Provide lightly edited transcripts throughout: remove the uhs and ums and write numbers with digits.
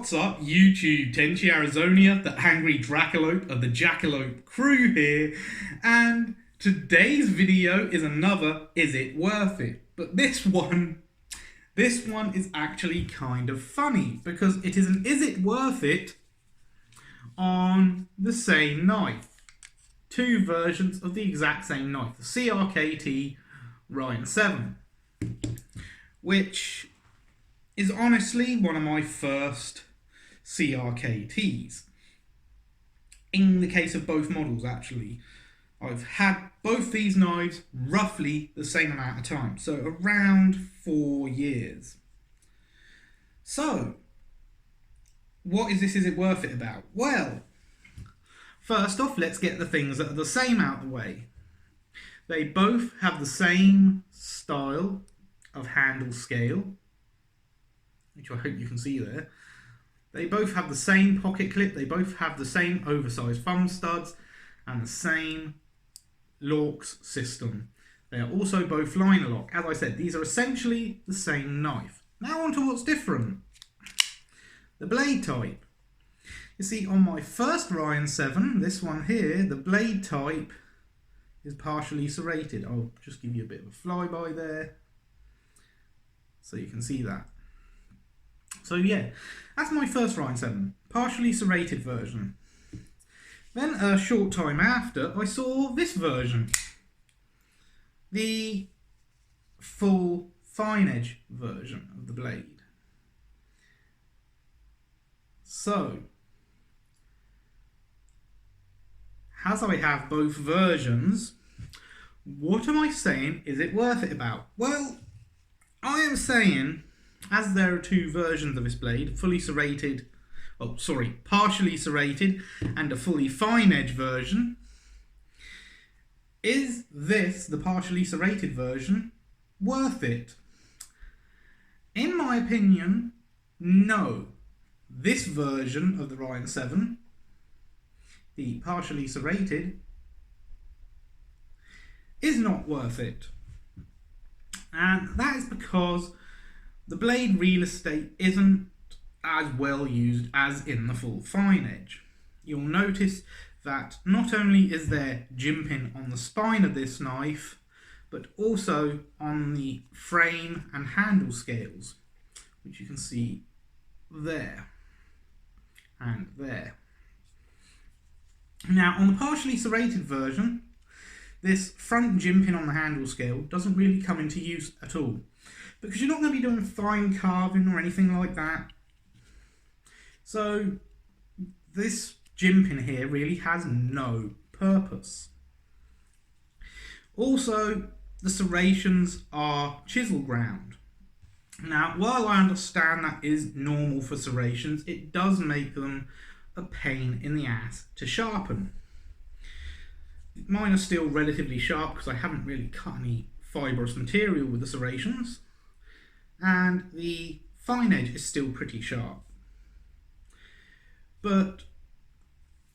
What's up, YouTube? Tenchi Arizonia, the angry Dracolope of the Jackalope crew here, and today's video is another Is It Worth It? But this one is actually kind of funny because it is an Is It Worth It on the same knife. Two versions of the exact same knife, the CRKT Ryan 7, which is honestly one of my first CRKTs. In the case of both models, actually, I've had both these knives roughly the same amount of time, so around 4 years. So, what is this Is It Worth It about? Well, first off, let's get the things that are the same out of the way. They both have the same style of handle scale, which I hope you can see there. They both have the same pocket clip, they both have the same oversized thumb studs, and the same Lorx system. They are also both liner lock. As I said, these are essentially the same knife. Now on to what's different. The blade type. You see, on my first Ryan 7, this one here, the blade type is partially serrated. I'll just give you a bit of a flyby there so you can see that. So yeah, that's my first Ryan 7, partially serrated version. Then a short time after, I saw this version, the full fine edge version of the blade. So, as I have both versions, what am I saying is it worth it about? Well, I am saying, as there are two versions of this blade, partially serrated and a fully fine edge version, is this, the partially serrated version, worth it? In my opinion, no. This version of the Ryan 7, the partially serrated, is not worth it. And that is because the blade real estate isn't as well used as in the full fine edge. You'll notice that not only is there jimping on the spine of this knife, but also on the frame and handle scales, which you can see there and there. Now, on the partially serrated version, this front jimping on the handle scale doesn't really come into use at all, because you're not going to be doing fine carving or anything like that. So this jimping here really has no purpose. Also, the serrations are chisel ground. Now, while I understand that is normal for serrations, it does make them a pain in the ass to sharpen. Mine are still relatively sharp because I haven't really cut any fibrous material with the serrations, and the fine edge is still pretty sharp. But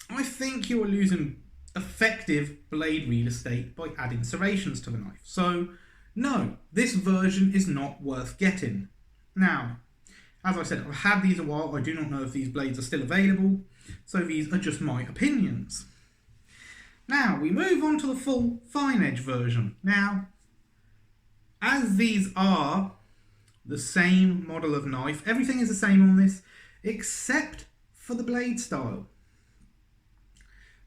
I think you are losing effective blade real estate by adding serrations to the knife. So no, this version is not worth getting. Now, as I said, I've had these a while. I do not know if these blades are still available, so these are just my opinions. Now, we move on to the full fine edge version. Now, as these are the same model of knife, everything is the same on this, except for the blade style.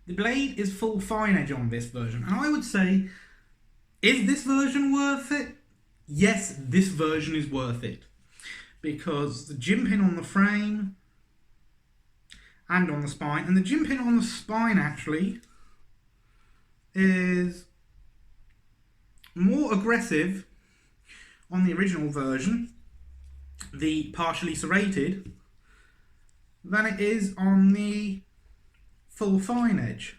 The blade is full fine edge on this version, and I would say, is this version worth it? Yes, this version is worth it, because the jimping on the frame and on the spine, and the jimping on the spine actually is more aggressive on the original version, the partially serrated, than it is on the full fine edge.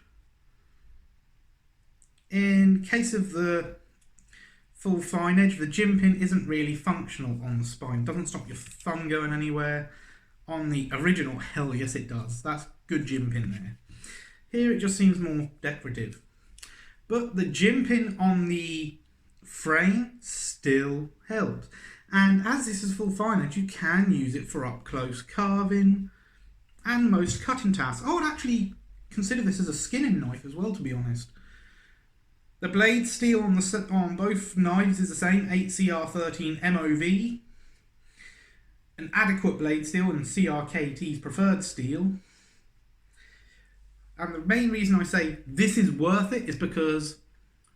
In case of the full fine edge, the jimping isn't really functional on the spine. It doesn't stop your thumb going anywhere. On the original, hell yes it does. That's good jimping there. Here it just seems more decorative. But the jimping on the frame still held. And as this is full fine edge, you can use it for up close carving and most cutting tasks. I would actually consider this as a skinning knife as well, to be honest. The blade steel on both knives is the same, 8CR13 MOV. An adequate blade steel and CRKT's preferred steel. And the main reason I say this is worth it is because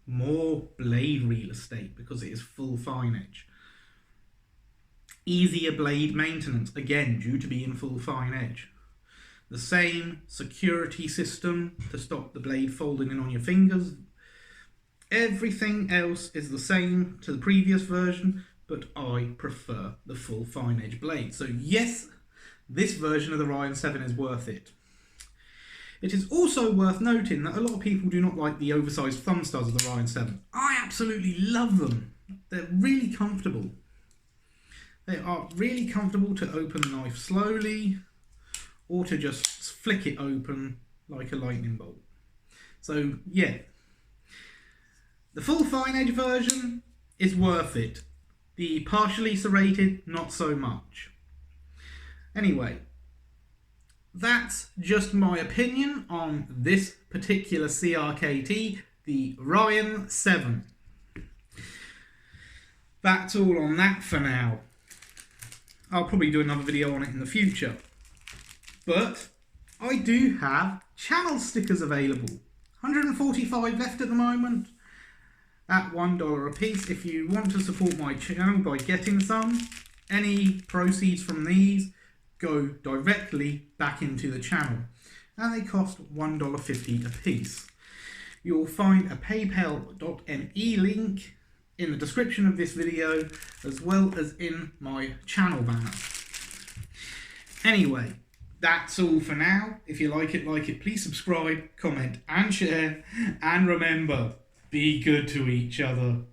more blade real estate, because it is full fine edge. Easier blade maintenance, again due to being full fine edge. The same security system to stop the blade folding in on your fingers. Everything else is the same to the previous version, but I prefer the full fine edge blade. So yes, this version of the Ryan 7 is worth it. It is also worth noting that a lot of people do not like the oversized thumb stars of the Ryan 7. I absolutely love them. They're really comfortable. They are really comfortable to open the knife slowly or to just flick it open like a lightning bolt. So yeah, the full fine edge version is worth it. The partially serrated, not so much. Anyway, that's just my opinion on this particular CRKT, the Ryan 7. That's all on that for now. I'll probably do another video on it in the future. But I do have channel stickers available. 145 left at the moment at $1 a piece. If you want to support my channel by getting some, any proceeds from these go directly back into the channel, and they cost $1.50 a piece. You'll find a paypal.me link in the description of this video, as well as in my channel banner. Anyway, that's all for now. If you like it, please subscribe, comment and share, and remember, be good to each other.